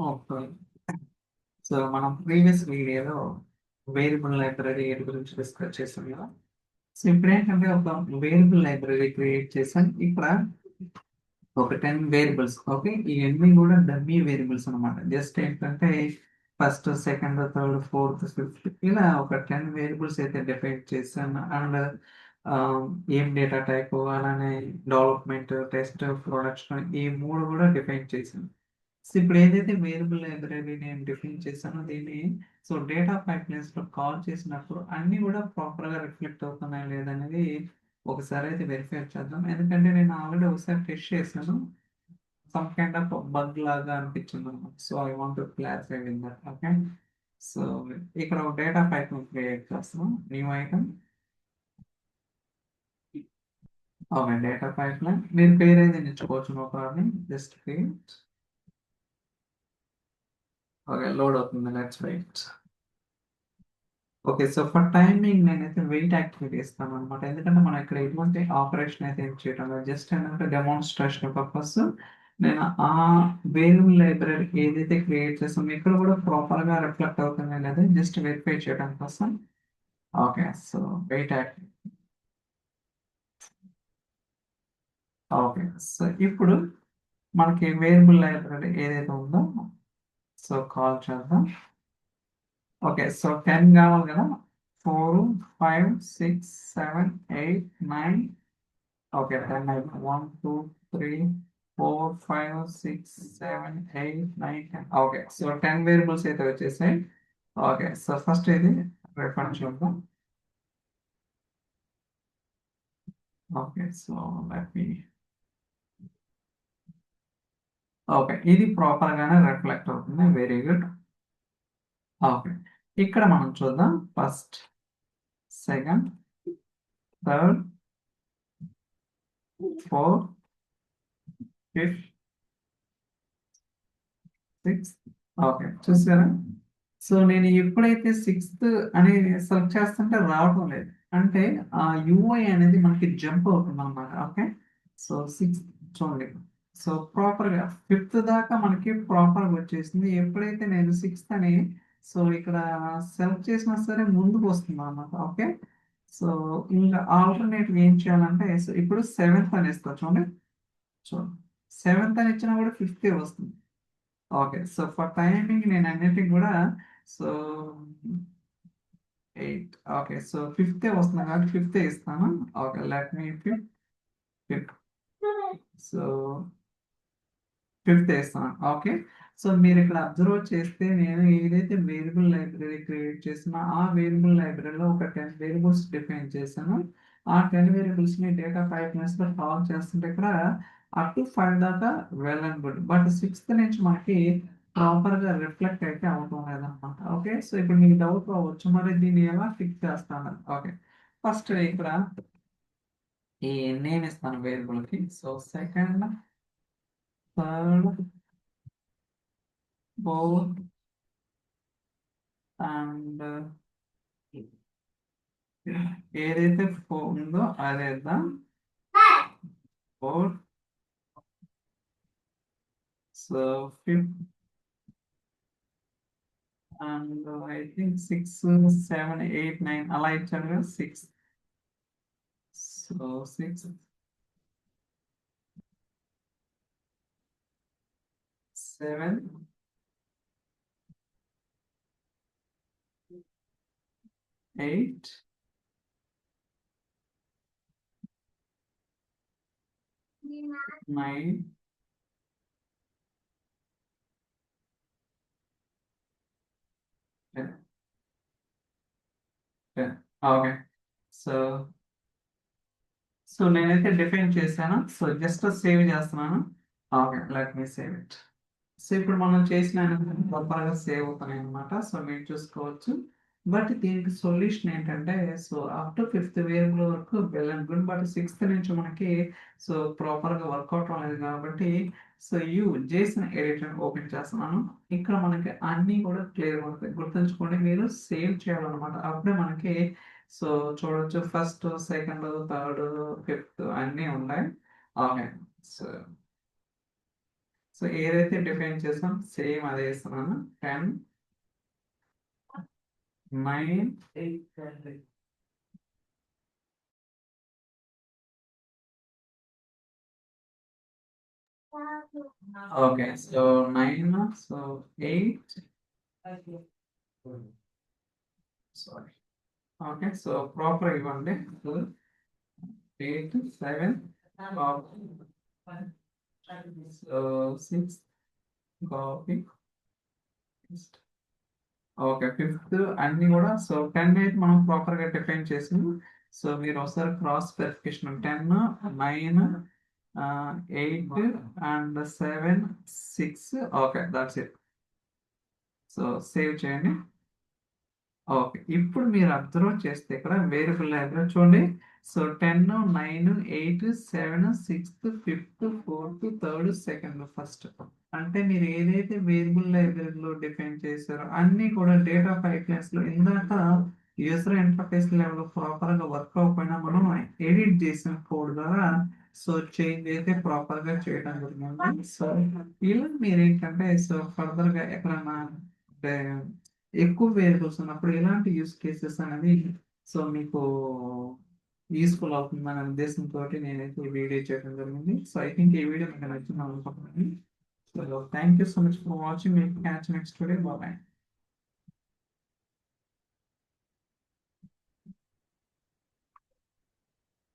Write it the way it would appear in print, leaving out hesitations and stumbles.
Okay. So, మనం previous వీడియోలో variable library గురించి డిస్కస్ చేసాం కదా! సో, ఇప్పుడేంటంటే ఒక వేరియబుల్ లైబ్రరీ క్రియేట్ చేసాం. ఇక్కడ ఒక 10 వేరియబుల్స్ ఓకే. ఇవన్నీ కూడా డమ్మీ వేరియబుల్స్ అనమాట. జస్ట్ ఏంటంటే first, second, third, fourth, fifth ఇలా ఒక 10 వేరియబుల్స్ అయితే డిఫైన్ చేశాను. అండ్ ఏం డేటా టైప్ అలానే డెవలప్మెంట్, టెస్ట్, ప్రొడక్షన్ ఈ 3 కూడా డిఫైన్ చేశాను. సో, ఇప్పుడు ఏదైతే వేరియబుల్ లైబ్రరీ నేను డిఫైన్ చేశానో దీన్ని సో డేటా పైప్‌లైన్స్‌లో కాల్ చేసినప్పుడు అన్నీ కూడా ప్రాపర్‌గా రిఫ్లెక్ట్ అవుతున్నాయా లేదనేది ఒకసారి అయితే వెరిఫై చేద్దాం. ఎందుకంటే నేను ఆల్రెడీ ఒకసారి టెస్ట్ చేశాను. సమ్ కైండ్ ఆఫ్ బగ్ లాగా అనిపించిందన్నమాట. So, I want to clarify with that. Okay. So, ఇక్కడ ఒక డేటా పైప్‌లైన్ క్రియేట్ చేస్తున్నాం. New item. Okay. Data pipeline మీరు పేరు ఏదైనా ఇచ్చుకోవచ్చు. No problem. Just create. Okay. Load అవుతుంది. Let's wait. Okay. So, for timing నేనైతే వెయిట్ యాక్టివేట్ ఇస్తాననమాట. ఎందుకంటే మనం ఇక్కడ ఎటువంటి ఆపరేషన్ అయితే ఏం చేయటం లేదు. జస్ట్ ఏంటంటే డెమాన్‌స్ట్రేషన్ పర్పస్ నేను ఆ వేరియబుల్ లైబ్రరీ ఏదైతే క్రియేట్ చేసామో ఇక్కడ కూడా ప్రాపర్‌గా రిఫ్లెక్ట్ అవుతుందా లేదా జస్ట్ వెరిఫై చేయడం కోసం. Okay. So, wait active. Okay. So, ఇప్పుడు మనకి వేరియబుల్ లైబ్రరీ ఏదైతే ఉందో సో, కాల్ చేద్దాం. ఓకే. సో, 10 కావాలి కదా! 4, 5, 6, 7, 8, 9 ఓకే. 10 అయిపోయింది. 1, 2, 3, 4, 5, 6, 7, 8, 9, 10 ఓకే. సో, 10 వేరియబుల్స్ అయితే వచ్చేసాయి. ఓకే. సో, ఫస్ట్ ఇది రిఫరెన్స్ చూద్దాం. Okay. So, let me okay. ఇది ప్రాపర్‌గానే రిఫ్లెక్ట్ అవుతుంది. Very good. ఓకే. ఇక్కడ మనం చూద్దాం. First, second, third, fourth, fifth, sixth okay. చూసారా? సో, నేను ఎప్పుడైతే సిక్స్త్ అని సెలెక్ట్ చేస్తుంటే రావటం లేదు. అంటే ఆ యూఐ అనేది మనకి జంప్ అవుతుందన్నమాట. ఓకే. సో, సిక్స్త్ చూడండి. సో, ప్రాపర్‌గా ఫిఫ్త్ దాకా మనకి ప్రాపర్‌గా వచ్చేసింది. ఎప్పుడైతే నేను సిక్స్త్ అని సో, ఇక్కడ సెలెక్ట్ చేసినా సరే ముందుకొస్తుందన్నమాట. ఓకే. సో, ఇంక ఆల్టర్‌నేట్‌గా ఏం చేయాలంటే సో, ఇప్పుడు సెవెంత్ అని ఇస్తా చూడండి. చూడండి. సెవెంత్ అని ఇచ్చినా కూడా ఫిఫ్తే వస్తుంది. ఓకే. సో, ఫర్ టైమింగ్ నేను అన్నిటికి కూడా సో 8 ఓకే. సో, ఫిఫ్తే వస్తుంది కాబట్టి ఫిఫ్తే ఇస్తాను. Okay. Let me fifth. So, ఫిఫ్తే ఇస్తాను. ఓకే. సో, మీరిక్కడ అబ్జర్వ్ చేస్తే నేను ఏదైతే వేరియబుల్ లైబ్రరీ క్రియేట్ చేసానో ఆ వేరియబుల్ లైబ్రరీలో ఒక 10 వేరియబుల్స్ డిఫైన్ చేశాను. ఆ 10 వేరియబుల్స్‌ని డేటా పైప్‌లైన్స్‌లో కాల్ చేస్తుంటే ఇక్కడ అప్ టు 5 దాకా well and good. But sixth నుంచి మనకి ప్రాపర్‌గా రిఫ్లెక్ట్ అయితే అవ్వటం లేదనమాట. ఓకే. సో, ఇప్పుడు మీకు డౌట్ రావచ్చు. మరి దీన్ని ఎలా ఫిక్స్ చేస్తానని. ఓకే. ఫస్ట్ ఇక్కడ ఈ నేమ్ ఇస్తాను వేరియబుల్‌కి. So, second, third, fourth and ఏదైతే ఉందో అదేద్దాం. Fourth so, fifth and I think 6, 7, 8, 9 అలా ఇచ్చాను కదా! 6 సో, 6, 7, 8, 9, 10, 10 ఓకే. సో, నేనైతే డిఫైన్ చేశాను. సో, జస్ట్ సేవ్ చేస్తున్నాను. Okay. Let me save it. So, ఇప్పుడు మనం చేసిన ప్రాపర్‌గా సేవ్ అవుతున్నాయన్నమాట. సో, మీరు చూసుకోవచ్చు. బట్ దీనికి సొల్యూషన్ ఏంటంటే so, up to fifth variable వరకు well and good. But sixth నుంచి మనకి సో, ప్రాపర్‌గా వర్కౌట్ అవ్వలేదు కాబట్టి సో, జేసన్ ఎడిటర్ ఓపెన్ చేస్తున్నాను. ఇక్కడ మనకి అన్నీ కూడా క్లియర్‌గా ఉంటాయి. గుర్తుంచుకోండి మీరు సేవ్ చేయాలన్నమాట. అప్పుడే మనకి సో, చూడొచ్చు ఫస్ట్, సెకండ్, థర్డ్, ఫిఫ్త్ అన్నీ ఉన్నాయి. ఓకే. సో సో ఏదైతే డిఫైన్ చేసాం సేమ్ అదే ఇస్తున్నాను. 10, 9, 8. Okay, so 9, so 8, sorry. Okay, so proper ఇవ్వండి. 8, 7, సో 6 కాపీ. ఓకే, ఫిఫ్త్ అన్ని కూడా సో 10 అయితే మనం ప్రాపర్ గా డిఫైన్ చేసింది. సో మీరు ఒకసారి cross verification 10, 9, 8 and 7, 6. Okay, that's it. So save చేయండి. ఓకే, ఇప్పుడు మీరు అబ్జర్వ్ చేస్తే ఇక్కడ వేరియబుల్ లైబ్రరీ చూడండి. So 10, 9, 8, 7, 6, 5th, 4th, 3rd, 2nd, 1st. అంటే మీరు ఏదైతే వేరియబుల్ లైబ్రరీలో డిఫైన్ చేశారో అన్ని కూడా డేటా పైప్లైన్స్ లో ఇందాక యూజర్ ఇంటర్ఫేస్ లెవెల్ ప్రాపర్ గా వర్క్ అవ్వకపోయినా మనం ఎడిట్ చేసిన కోడ్ ద్వారా సో చేంజ్ అయితే ప్రాపర్ గా చేయడం జరిగింది. సో ఇలా మీరు ఏంటంటే సో ఫర్దర్ గా ఎక్కడన్నా అంటే ఎక్కువ వేరియబుల్స్ ఉన్నప్పుడు ఎలాంటి యూస్ కేసెస్ అనేది సో మీకు యూస్ఫుల్ అవుతుందనే ఉద్దేశంతో నేనైతే ఈ వీడియో చేయడం జరిగింది. సో ఐ థింక్ ఈ వీడియో మీకు నచ్చింది అనుకుంటున్నాను. So thank you so much for watching. We'll catch you next video. Bye bye.